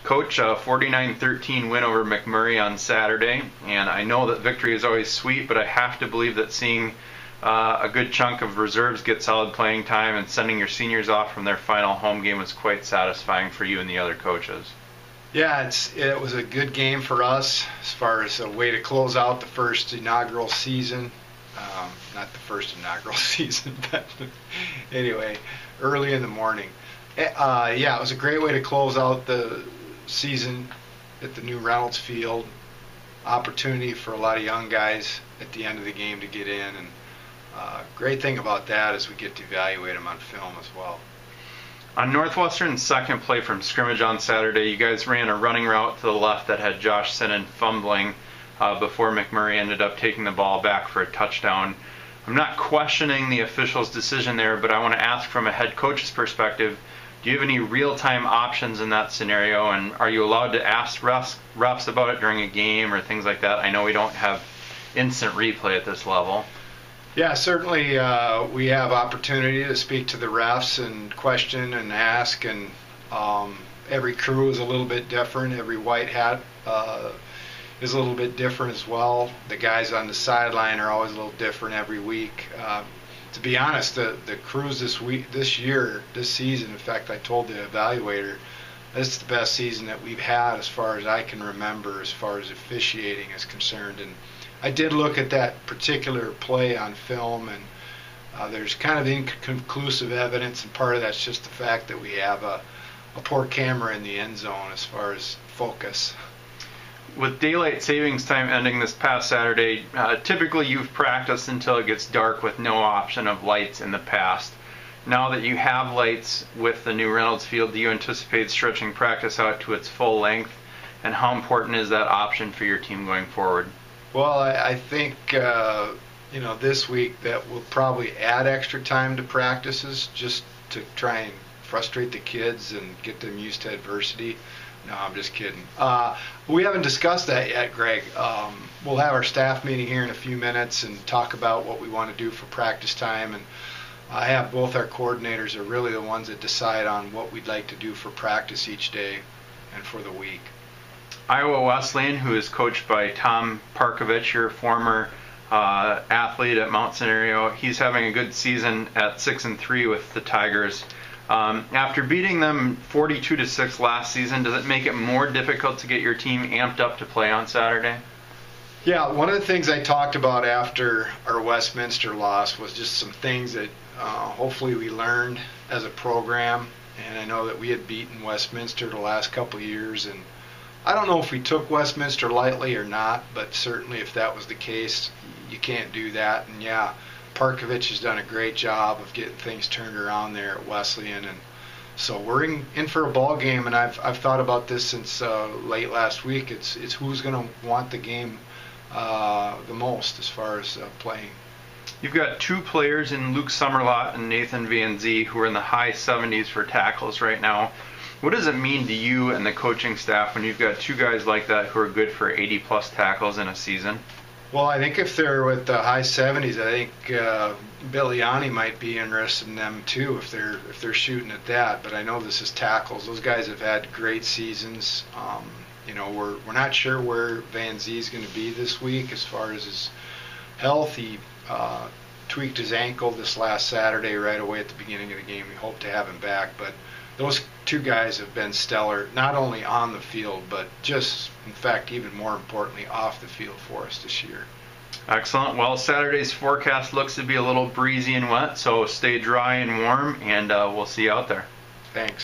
Coach, a 49-13 win over MacMurray on Saturday, and I know that victory is always sweet, but I have to believe that seeing a good chunk of reserves get solid playing time and sending your seniors off from their final home game was quite satisfying for you and the other coaches. Yeah, it was a good game for us as far as a way to close out the first inaugural season. Not the first inaugural season, but anyway, early in the morning. Yeah, it was a great way to close out the season at the new Reynolds Field. Opportunity for a lot of young guys at the end of the game to get in, and great thing about that is we get to evaluate them on film as well. On Northwestern's second play from scrimmage on Saturday, you guys ran a running route to the left that had Josh Sinnen fumbling before MacMurray ended up taking the ball back for a touchdown. I'm not questioning the official's decision there, but I want to ask from a head coach's perspective, do you have any real-time options in that scenario, and are you allowed to ask refs about it during a game or things like that? I know we don't have instant replay at this level. Yeah, certainly we have opportunity to speak to the refs and question and ask, and every crew is a little bit different. Every white hat is a little bit different as well. The guys on the sideline are always a little different every week. To be honest, the crews this season, in fact, I told the evaluator, this is the best season that we've had as far as I can remember, as far as officiating is concerned. And I did look at that particular play on film, and there's kind of inconclusive evidence, and part of that's just the fact that we have a poor camera in the end zone as far as focus. With daylight savings time ending this past Saturday, typically you've practiced until it gets dark with no option of lights in the past. Now that you have lights with the new Reynolds Field, do you anticipate stretching practice out to its full length? And how important is that option for your team going forward? Well, I think this week that we'll probably add extra time to practices just to try and frustrate the kids and get them used to adversity. No, I'm just kidding. We haven't discussed that yet, Greg. We'll have our staff meeting here in a few minutes and talk about what we want to do for practice time. And I have both our coordinators are really the ones that decide on what we'd like to do for practice each day and for the week. Iowa Wesleyan, who is coached by Tom Parkovich, your former athlete at Mount Scenario, he's having a good season at 6-3 with the Tigers. After beating them 42-6 last season, does it make it more difficult to get your team amped up to play on Saturday? Yeah, one of the things I talked about after our Westminster loss was just some things that hopefully we learned as a program. And I know that we had beaten Westminster the last couple of years, and I don't know if we took Westminster lightly or not, but certainly if that was the case, you can't do that. And yeah, Parkovich has done a great job of getting things turned around there at Wesleyan, and so we're in for a ball game. And I've thought about this since late last week. It's who's going to want the game the most as far as playing. You've got two players in Luke Summerlot and Nathan Van Zee who are in the high 70s for tackles right now. What does it mean to you and the coaching staff when you've got two guys like that who are good for 80-plus tackles in a season? Well, I think if they're with the high 70s, I think Biliani might be interested in them too if they're shooting at that. But I know this is tackles. Those guys have had great seasons. We're not sure where Van Zee is going to be this week as far as his health. He tweaked his ankle this last Saturday right away at the beginning of the game. We hope to have him back, but those two guys have been stellar, not only on the field, but just, in fact, even more importantly, off the field for us this year. Excellent. Well, Saturday's forecast looks to be a little breezy and wet, so stay dry and warm, and we'll see you out there. Thanks.